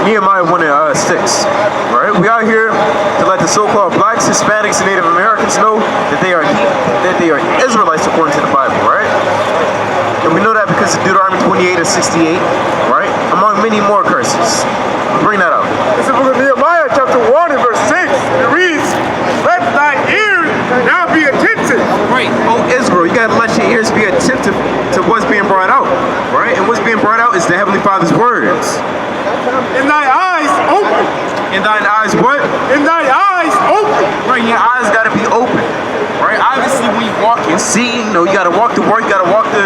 Nehemiah 1 and 6. Right? We are here to let the so-called blacks, Hispanics, and Native Americans know that they are Israelites according to the Bible, right? And we know that because of Deuteronomy 28 and 68, right? Among many more curses. Bring that out. It's the book of Nehemiah, chapter 1 and verse 6. It reads, "Let thy ears now be attentive." Right. Oh, Israel, you gotta let your ears be attentive to what's being brought out, right? And what's being brought out is the Heavenly Father's words. And thy eyes open. And thine eyes what? And thy eyes open. Right, your eyes gotta be open. Right? Obviously when you walk and see, you gotta walk to work, you gotta walk to,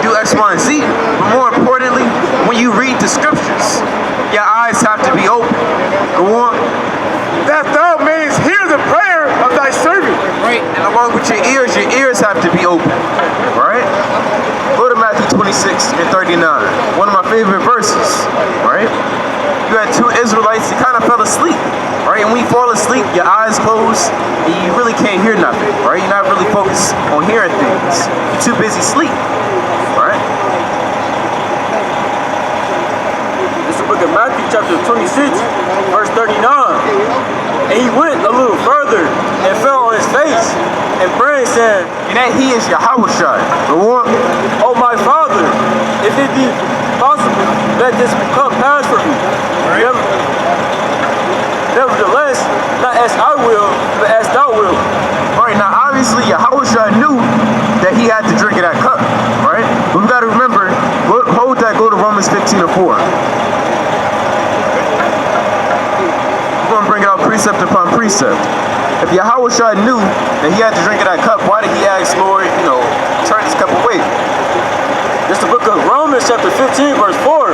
do X, Y, and Z. But more importantly, when you read the scriptures, your eyes have to be open. Go on. That thou mayest hear the prayer of thy servant. Right? And along with your ears have to be open. Right? Go to Matthew 26 and 39. One of my favorite verses. Right? You had two Israelites that kind of fell asleep. Right? And when you fall asleep, your eyes close, and you really can't hear nothing. Right? You're not really focused on hearing things. You're too busy sleep. Right? This is the book of Matthew, chapter 26, verse 39. And he went a little further and fell on his face and prayed, saying, And that he is Yahushua. Go on. "O my Father, if it be possible, let this cup pass from me. Nevertheless, not as I will, but as thou wilt." Right, now obviously Yahushua knew that he had to drink of that cup, right? But we gotta remember, go to Romans 15 and 4. We're gonna bring it out precept upon precept. If Yahushua knew that he had to drink of that cup, why did he ask, Lord, turn this cup away? This is the book of Romans, chapter 15, verse 4.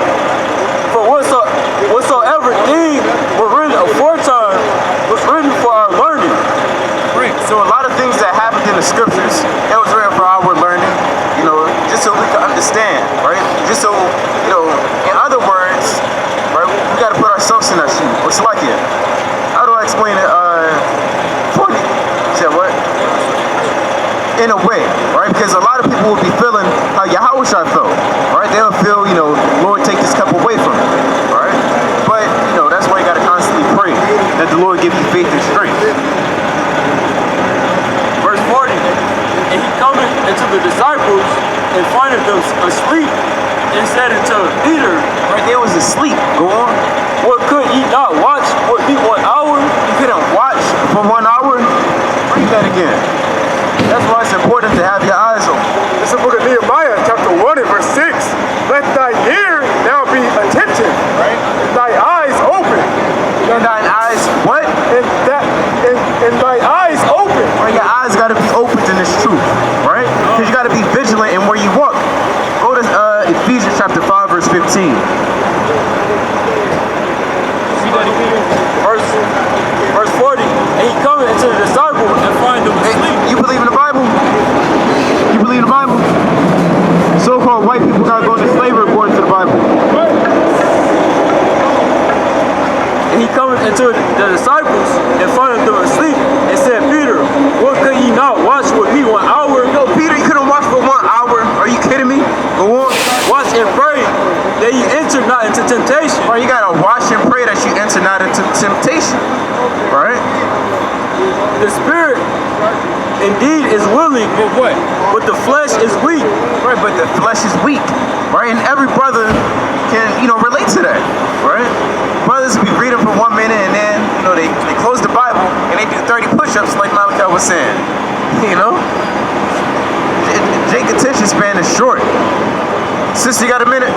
"For whatsoever things were written aforetime was written for our learning." Right. So a lot of things that happened in the scriptures, it was written for our learning, just so we can understand, right? Just so, in other words, right, we gotta put ourselves in that shoe. What's like it? How do I explain it? Funny. You said what? In a way, right? Because a lot of people will be feeling how Yahushua felt, right? They'll feel, Lord, take this cup away from me, right? But, that's why you got to constantly pray that the Lord give you faith and strength. Verse 40. "And he cometh unto the disciples and findeth them asleep, and said unto Peter," Right, they was asleep. Go on. "What could ye not watch with me 1 hour?" You couldn't watch for 1 hour? Read that again. That's why it's important to have your eyes open. This is the book of Nehemiah, chapter 1 and verse 6. "Let thy ear now be attentive, Right? and thy eyes open." And thine eyes, what? And thy eyes open. Right, your eyes got to be open to this truth, right? Because you got to be vigilant in where you walk. Go to Ephesians chapter 5, verse 15. Verse 40. "And he cometh unto the disciples and find them asleep." Hey, you believe in the Bible? You believe in the Bible? So-called white people got to go into slavery according to the Bible. "And he cometh into the disciples and findeth them asleep, and said, Peter, what could ye not watch with me 1 hour?" Yo, Peter, you couldn't watch for 1 hour. Are you kidding me? Go on. "Watch and pray that ye enter not into temptation." Right, you got to watch and pray that you enter not into temptation. Right? "The spirit indeed is willing, But what? but the flesh is weak." Right, but the flesh is weak. Right? And every brother can, relate to that. Right? Brothers be reading for 1 minute and then, they close the Bible and they do 30 push-ups like Malachi was saying. Jake's attention span is short. Sister, you got a minute?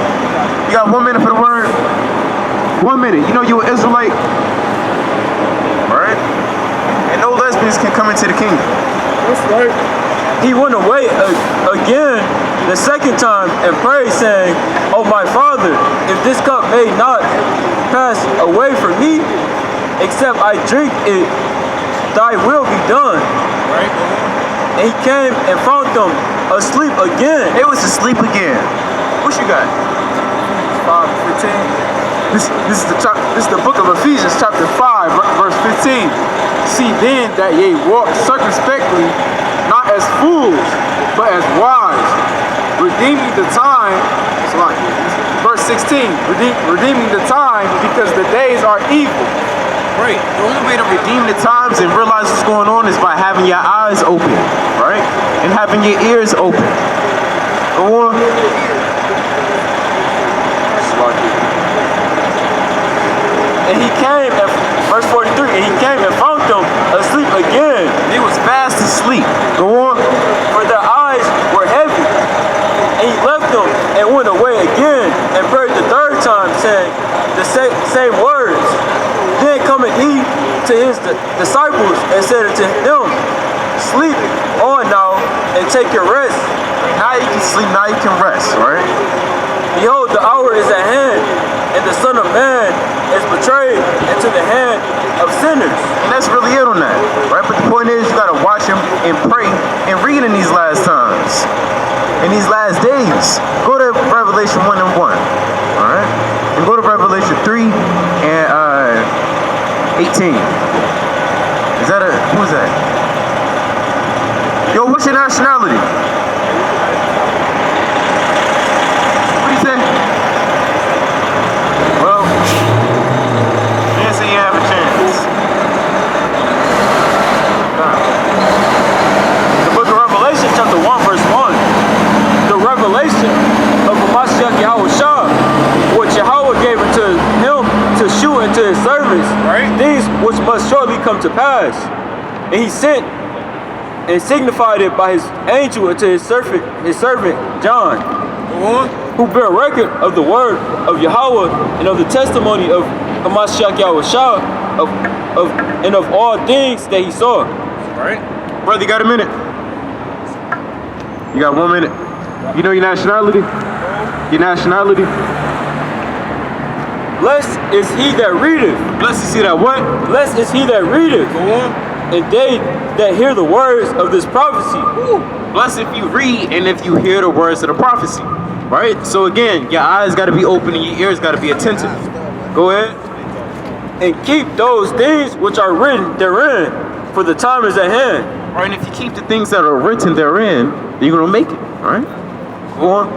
You got 1 minute for the word? 1 minute. You an Israelite? Alright? And no lesbians can come into the kingdom. That's right. "He went away again the second time and prayed, saying, O my Father, if this cup may not pass away from me, except I drink it, thy will be done." Right? And he came and found them asleep again. They was asleep again. What you got? 5:15. This is the book of Ephesians, chapter 5, verse 15. "See then that ye walk circumspectly, not as fools, but as wise, redeeming the time." It's like verse 16, redeeming the time because the days are evil. Right. The only way to redeem the times and realize what's going on is by having your eyes open, right? And having your ears open. Go on. And he came at verse 43, and he came and found them asleep again. They was fast asleep. Go on. For their eyes were heavy. And he left them and went away again and prayed the third time, saying the same words. Then cometh he to his disciples and said unto them, sleep on now and take your rest. Now you can sleep, now you can rest, right? Behold, the hour is at hand, and the Son of Man is betrayed into the hand of sinners. And that's really it on that, right? But the point is, you gotta watch him and pray and read in these last times, in these last days. Go to Revelation 1 and 1, all right? And go to Revelation 3 and 18. Is that who's that? Yo, what's your nationality? What do you say? Well, didn't say you have a chance. The book of Revelation, chapter 1, verse 1. The revelation of Mashiach Yahweh Shah, which Yahweh gave unto him to shew unto his servants, Right. things which must shortly come to pass. And he sent and signified it by his angel unto his servant John, who bear record of the word of Yahweh and of the testimony of Mashiach Yahweh Shah and of all things that he saw. Right. Brother, you got a minute? You got 1 minute. You know your nationality? Your nationality? Blessed is he that readeth. Blessed is he that what? Blessed is he that readeth. Go on. And they that hear the words of this prophecy. Blessed if you read and if you hear the words of the prophecy. Right? So again, your eyes got to be open and your ears got to be attentive. Go ahead. And keep those things which are written therein, for the time is at hand. Right? And if you keep the things that are written therein, then you're going to make it. Right? Go on.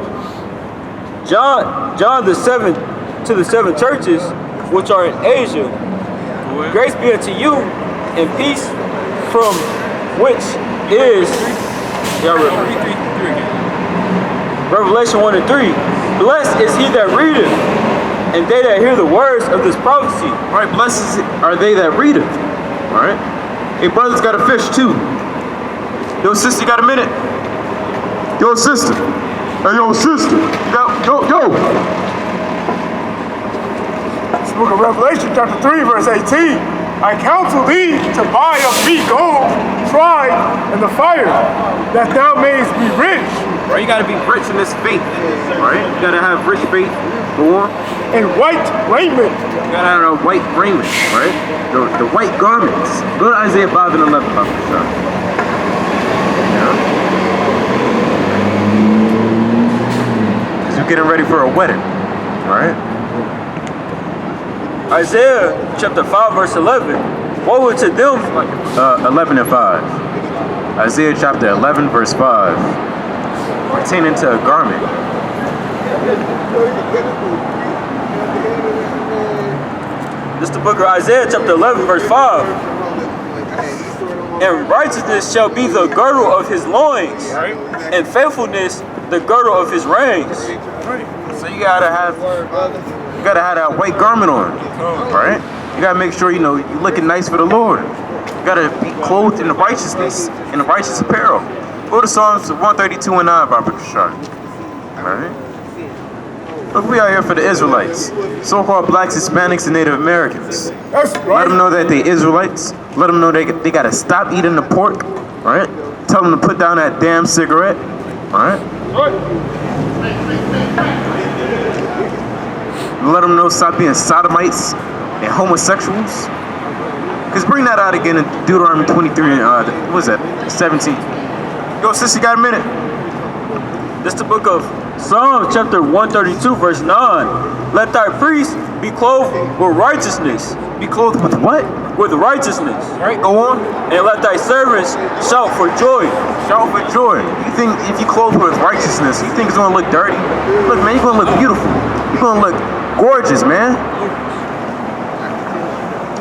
John the seventh to the 7 churches which are in Asia. Grace be unto you and peace from which is Revelation 1 and 3. Blessed is he that readeth, and they that hear the words of this prophecy. All right, blessed are they that read it. All right. Hey, brother's got a fish too. Yo, sister, you got a minute? Yo, sister. Hey, yo, sister. Yo. This book of Revelation, chapter 3, verse 18. I counsel thee to buy of me gold, tried in the fire, that thou mayest be rich. Right, you gotta be rich in this faith. Right? You gotta have rich faith. Go on. And white raiment. You gotta have a white raiment, right? The white garments. Go to Isaiah 5 and 11, Papa Shah. Yeah. Because you're getting ready for a wedding, right? Isaiah chapter 5 verse 11. Woe to them. 11 and 5. Isaiah chapter 11 verse 5. Pertaining to a garment. This is the book of Isaiah chapter 11 verse 5. And righteousness shall be the girdle of his loins, and faithfulness the girdle of his reins. So you gotta have that white garment on, right? You gotta make sure you're looking nice for the Lord. You gotta be clothed in the righteousness, in the righteous apparel. Go to Psalms 132 and 9, Barbara Kashar. Alright? Look, we are here for the Israelites. So-called blacks, Hispanics, and Native Americans. That's Let right. them know that they Israelites. Let them know they gotta stop eating the pork. Right? Tell them to put down that damn cigarette. Alright? Let them know stop being sodomites and homosexuals. Because bring that out again in Deuteronomy 23 and what was that? 17. Yo, sis, you got a minute? This is the book of Psalms chapter 132 verse 9. Let thy priests be clothed with righteousness. Be clothed with what? With righteousness. Right, go on. And let thy servants shout for joy. Shout for joy. You think if you clothe with righteousness, you think it's gonna look dirty? Look, man, you're gonna look beautiful. You're gonna look gorgeous, man.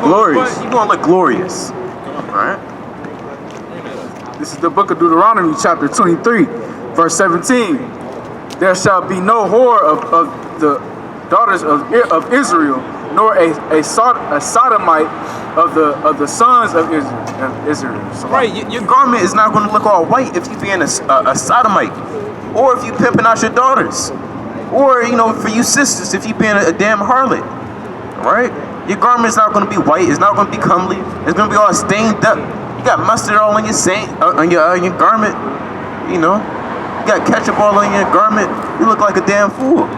Glorious. You're gonna look glorious. Alright? This is the book of Deuteronomy, chapter 23, verse 17. There shall be no whore of the daughters of Israel, nor a sodomite of the sons of Israel. So, Right, your garment is not going to look all white if you being a sodomite, or if you pimping out your daughters, or for you sisters if you being a damn harlot. Right? Your garment is not going to be white. It's not going to be comely. It's going to be all stained up. You got mustard all on your your garment. You got ketchup all on your garment. You look like a damn fool.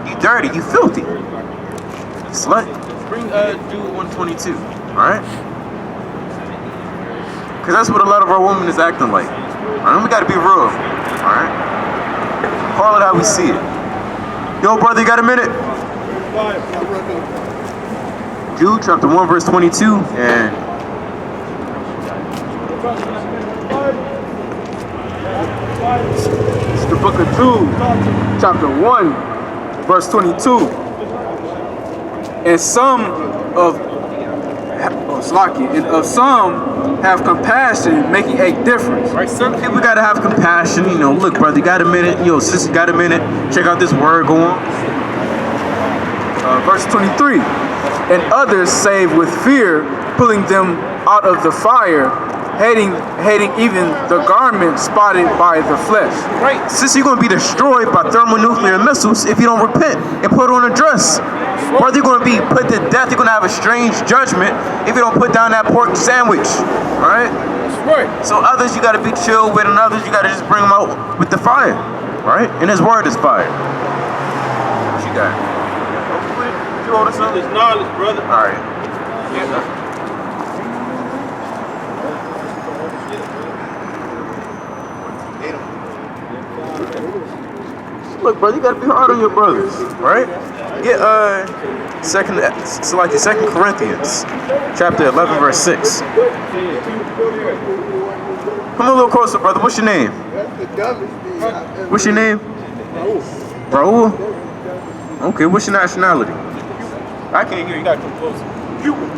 You dirty. You filthy. Slut. Bring Jude 122. Alright? Because that's what a lot of our women is acting like. Alright? We got to be real. Alright? Call it how we see it. Yo, brother, you got a minute? Jude chapter 1 verse 22 and it's the book of Jude, chapter 1, verse 22. And of some have compassion, making a difference. right, some people gotta have compassion. Look, brother, you got a minute. Sister, got a minute. Check out this word. Go on. Verse 23. And others save with fear, pulling them out of the fire, hating even the garment spotted by the flesh. Right, since you're gonna be destroyed by thermonuclear missiles if you don't repent and put on a dress. Brother, you're gonna be put to death. You're gonna have a strange judgment if you don't put down that pork sandwich. Alright? Right. So others you gotta be chill with, and others you gotta just bring them out with the fire. Right? And his word is fire. What you got? You hold us up? It's knowledge, brother. Alright. Look, brother, you gotta be hard on your brothers, right? Get Second Corinthians, chapter 11, verse 6. Come a little closer, brother. What's your name? What's your name? Raul. Okay. What's your nationality? I can't hear you. You gotta come closer. Cuban.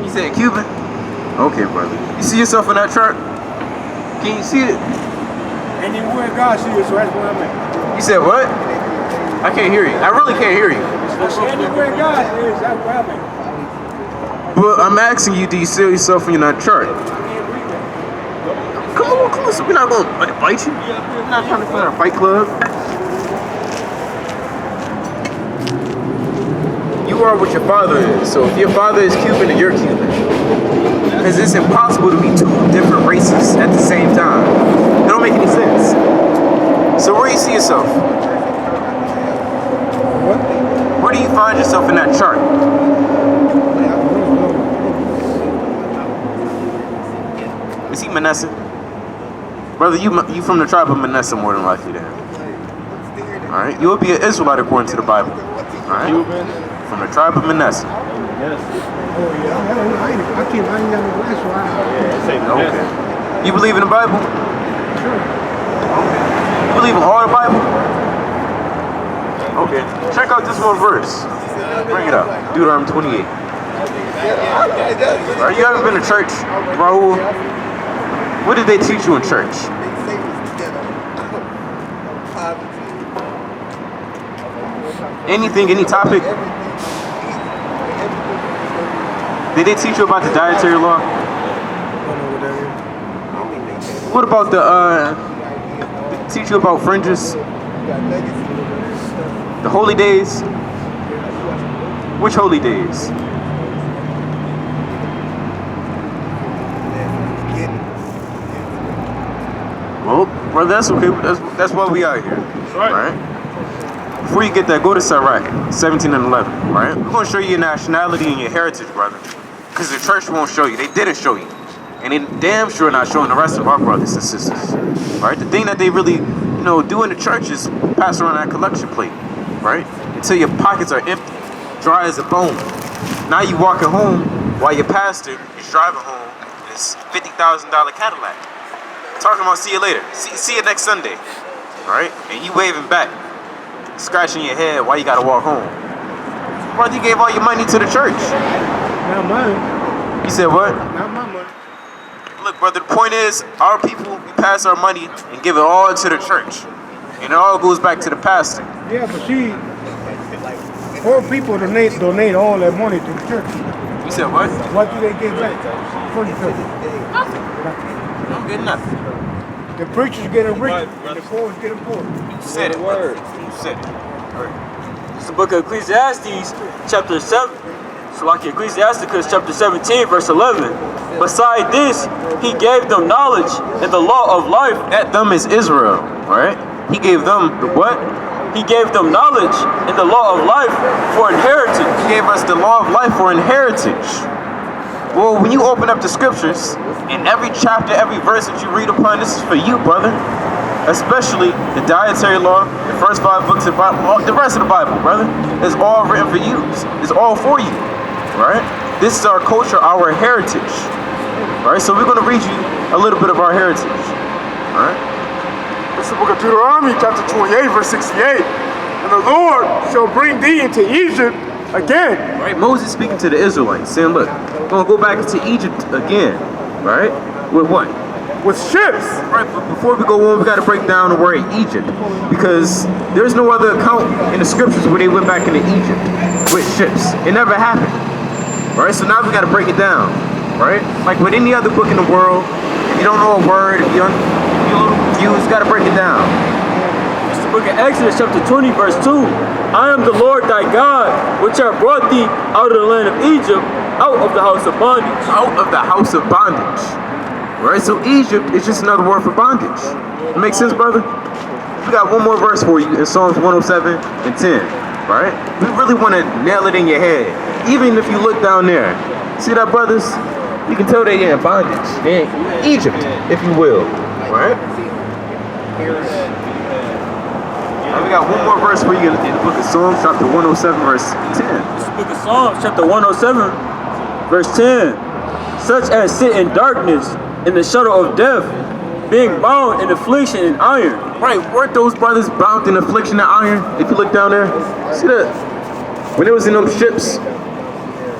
You said Cuban? Okay, brother. You see yourself in that chart? Can you see it? Anywhere God sees you, so that's what I meant. You said what? I can't hear you. I really can't hear you. Anywhere God is, that's what I meant. But I'm asking you, do you see yourself in that chart? Come on, closer. We're not gonna bite you. We're not trying to find a fight club. You are what your father is. So if your father is Cuban, then you're Cuban. Because it's impossible to be two different races at the same time. It don't make any sense. So where do you see yourself? Where do you find yourself in that chart? Is he Manasseh? Brother, you from the tribe of Manasseh more than likely then. Alright? You will be an Israelite according to the Bible. Alright? From the tribe of Manasseh. I keep hanging on the last one. Okay. You believe in the Bible? Sure. Okay. You believe in all the Bible? Okay. Check out this one verse. Bring it up. Deuteronomy 28. Alright, you haven't been to church, Raul? What did they teach you in church? Anything, any topic? Did they teach you about the dietary law? What about teach you about fringes? The holy days? Which holy days? Well, brother, that's okay. That's why we out here. Right? Before you get that, go to Sirach 17 and 11. Right? We're gonna show you your nationality and your heritage, brother. Because the church won't show you. They didn't show you. And they damn sure not showing the rest of our brothers and sisters. Right? The thing that they really, do in the church is pass around that collection plate. Right? Until your pockets are empty, dry as a bone. Now you walking home while your pastor is driving home in his $50,000 Cadillac. Talking about see you later. See you next Sunday. Right? And you waving back. scratching your head why you gotta walk home. Brother, you gave all your money to the church. Not mine. You said what? Not my money. Look, brother, the point is, our people, we pass our money and give it all to the church. And it all goes back to the pastor. Yeah, but see, poor people donate all their money to the church. You said what? What do they get back from the church? I don't get nothing. The preachers getting rich and the poor is getting poor. You said it, brother. You said it. All right. It's the book of Ecclesiastes, chapter 7. So like Ecclesiasticus, chapter 17, verse 11. Beside this, he gave them knowledge and the law of life. That them is Israel, right? He gave them the what? He gave them knowledge and the law of life for inheritance. He gave us the law of life for inheritance. Well, when you open up the scriptures, in every chapter, every verse that you read upon, this is for you, brother. Especially the dietary law, the first 5 books of the Bible, the rest of the Bible, brother. It's all written for you. It's all for you, right? This is our culture, our heritage. All right, so we're going to read you a little bit of our heritage. All right? This is the book of Deuteronomy, chapter 28, verse 68. And the Lord shall bring thee into Egypt again. Right, Moses speaking to the Israelites, saying, look, we're going to go back into Egypt again, right? With what? With ships. Right, but before we go on, we got to break down the word Egypt, because there's no other account in the scriptures where they went back into Egypt with ships. It never happened. All right, so now we got to break it down, right? Like with any other book in the world, if you don't know a word, if you're a little confused, got to break it down. It's the book of Exodus, chapter 20, verse 2. I am the Lord thy God, which I brought thee out of the land of Egypt, out of the house of bondage. Out of the house of bondage. Right, so Egypt is just another word for bondage. It makes sense, brother? We got one more verse for you in Psalms 107 and 10, right? We really want to nail it in your head. Even if you look down there. See that, brothers? You can tell they're in bondage. They're in Egypt, if you will, right? Now we got one more verse for you in the book of Psalms, chapter 107, verse 10. It's the book of Psalms, chapter 107, verse 10. Such as sit in darkness, in the shadow of death, being bound in affliction and iron. Right, weren't those brothers bound in affliction and iron? If you look down there, see that? When it was in those ships,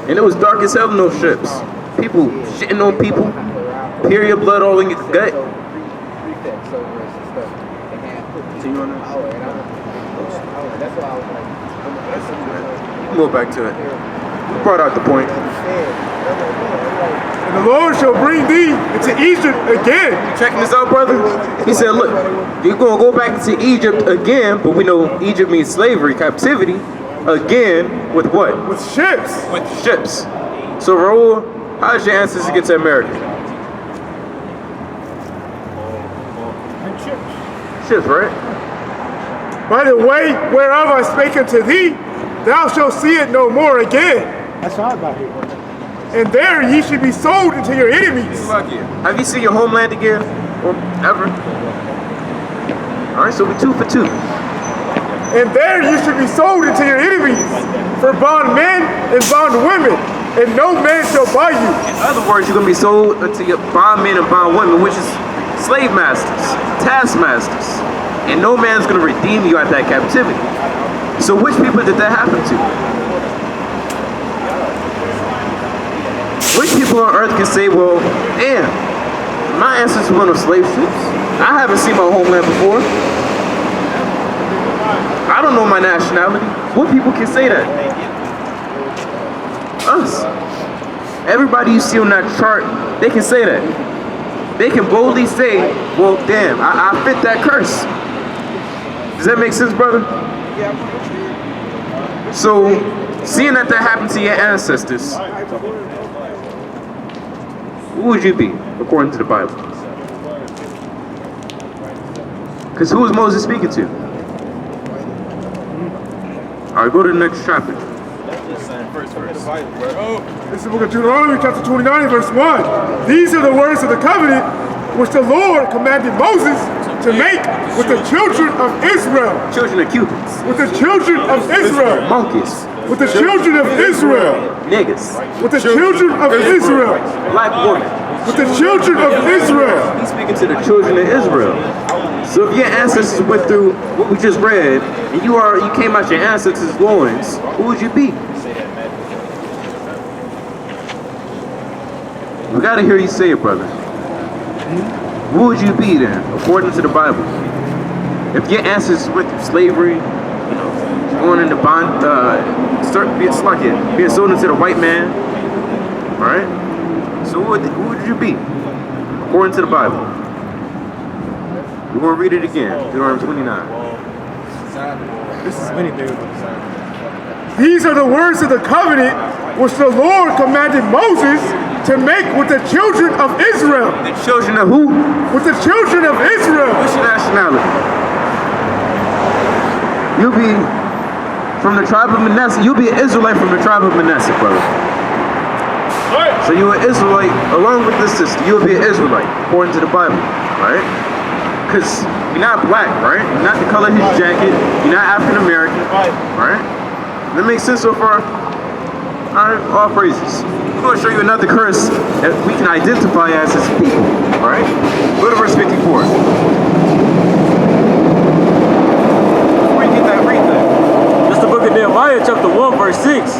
and it was dark as hell in those ships, people shitting on people, period blood all in your gut. Go back to it. You brought out the point. And the Lord shall bring thee into Egypt again. Checking this out, brother? He said, look, you're going to go back to Egypt again, but we know Egypt means slavery, captivity. Again, with what? With ships. With ships. So, Raul, how did your ancestors get to America? And ships. Ships, right? By the way whereof I spake unto thee, thou shalt see it no more again. That's how I got here. And there ye should be sold into your enemies. Have you seen your homeland again? Or ever? Alright, so we're 2 for 2. And there you should be sold into your enemies for bondmen and bondwomen, and no man shall buy you. In other words, you're going to be sold into your bondmen and bondwomen, which is slave masters, taskmasters. And no man's going to redeem you at that captivity. So which people did that happen to? Which people on earth can say, well, damn, my ancestors were on slave ships. I haven't seen my homeland before. I don't know my nationality. What people can say that? Us. Everybody you see on that chart, they can say that. They can boldly say, well, damn, I fit that curse. Does that make sense, brother? So, seeing that happened to your ancestors, who would you be, according to the Bible? Because who was Moses speaking to? Alright, go to the next chapter. This is the book of Deuteronomy, chapter 29, verse 1. These are the words of the covenant which the Lord commanded Moses to make with the children of Israel. Children of Cubans. With the children of Israel. Monkeys. With the children of Israel. Niggas. With the children of Israel. Black woman. with the children of Israel. He's speaking to the children of Israel. So if your ancestors went through what we just read, and you came out your ancestors' loins, who would you be? We gotta hear you say it, brother. Who would you be then, according to the Bible? If your ancestors went through slavery, going into bond, being sold into the white man, right? So who would you be, according to the Bible? We're going to read it again, Deuteronomy 29. This is many things. These are the words of the covenant which the Lord commanded Moses to make with the children of Israel. The children of who? With the children of Israel. What's your nationality? You'll be from the tribe of Manasseh. You'll be an Israelite from the tribe of Manasseh, brother. So you're an Israelite along with this sister. You'll be an Israelite according to the Bible, right? Because you're not black, right? You're not the color of his jacket. You're not African American, right? That makes sense so far? Alright, all praises. I'm going to show you another curse that we can identify as his people, alright? Go to verse 54. Before you get that, read that. That's the book of Nehemiah, chapter 1, verse 6.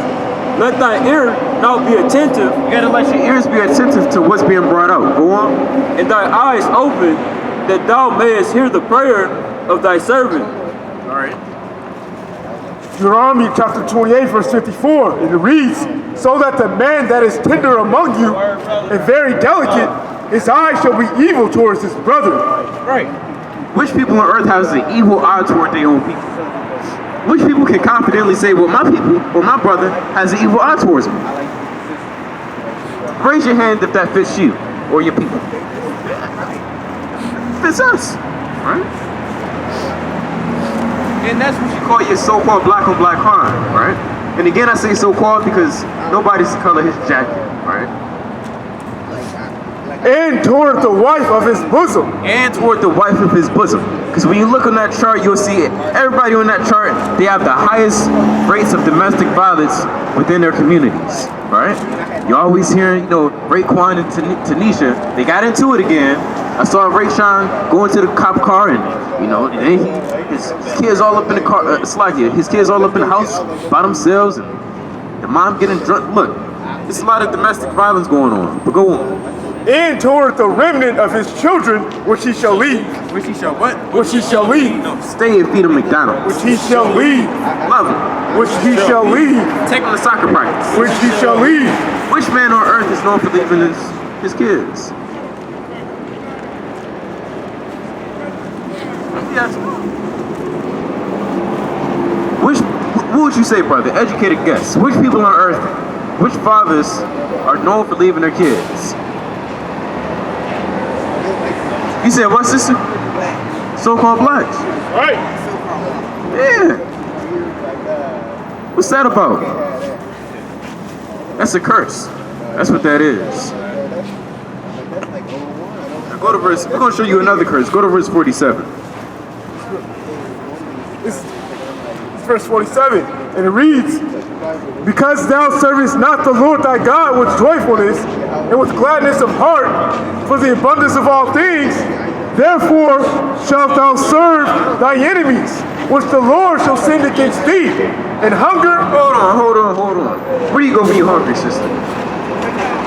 Let thine ear now be attentive. You got to let your ears be attentive to what's being brought out. Go on. And thy eyes open, that thou mayest hear the prayer of thy servant. Alright. Deuteronomy chapter 28, verse 54, and it reads, so that the man that is tender among you and very delicate, his eye shall be evil towards his brother. Right. Which people on earth has an evil eye toward their own people? Which people can confidently say, well, my people or my brother has an evil eye towards me? Raise your hand if that fits you or your people. Fits us, right? And that's what you call your so-called black on black crime, right? And again, I say so-called because nobody's the color of his jacket, right? And toward the wife of his bosom. And toward the wife of his bosom. Because when you look on that chart, you'll see everybody on that chart, they have the highest rates of domestic violence within their communities, right? You always hear, Raekwon and Tanisha, they got into it again. I saw Rayshawn go into the cop car and, his kids all up in the car, his kids all up in the house by themselves and the mom getting drunk. Look, there's a lot of domestic violence going on, but go on. And toward the remnant of his children, which he shall leave. Which he shall what? Which he shall leave. No, stay and feed him McDonald's. Which he shall leave. Love him. Which he shall leave. Take him to soccer practice. Which he shall leave. Which man on earth is known for leaving his kids? Yes. What would you say, brother? Educated guess. Which people on earth, which fathers are known for leaving their kids? You said what, sister? So-called blacks. Right. Yeah. What's that about? That's a curse. That's what that is. Now go to verse. We're going to show you another curse. Go to verse 47. It's verse 47, and it reads, because thou servest not the Lord thy God with joyfulness and with gladness of heart for the abundance of all things, therefore shalt thou serve thy enemies, which the Lord shall send against thee, and hunger. Hold on. Where do you go when you're hungry, sister?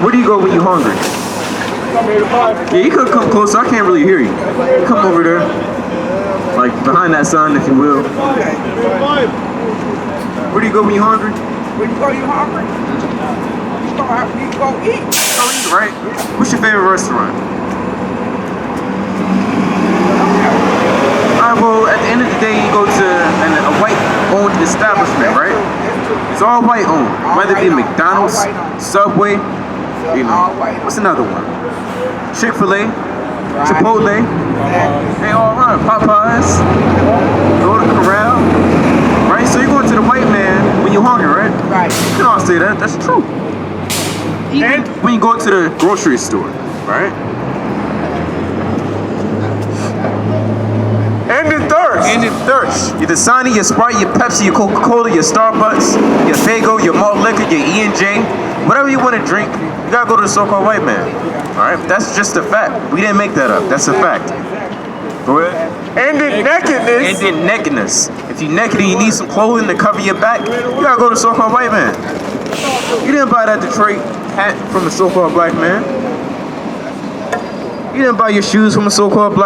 Where do you go when you're hungry? Yeah, you could come closer. I can't really hear you. Come over there. Like behind that sign, if you will. Where do you go when you're hungry? When you go, you hungry? You go eat. Go eat, right? What's your favorite restaurant? Alright, well, at the end of the day, you go to a white-owned establishment, right? It's all white-owned. Whether it be McDonald's, Subway, what's another one? Chick-fil-A, Chipotle, they all run. Popeyes, go to Corral, right? So you're going to the white man when you're hungry, right? Right. You can all say that. That's true. Even when you go to the grocery store, right? And in thirst. Ended thirst. Your Dasani, your Sprite, your Pepsi, your Coca-Cola, your Starbucks, your Faygo, your malt liquor, your E&J, whatever you want to drink, you gotta go to the so-called white man. All right, that's just a fact. We didn't make that up. That's a fact. Go ahead. Ended nakedness. Ended nakedness. If you're naked and you need some clothing to cover your back, you gotta go to the so-called white man. You didn't buy that Detroit hat from a so-called black man. You didn't buy your shoes from a so-called black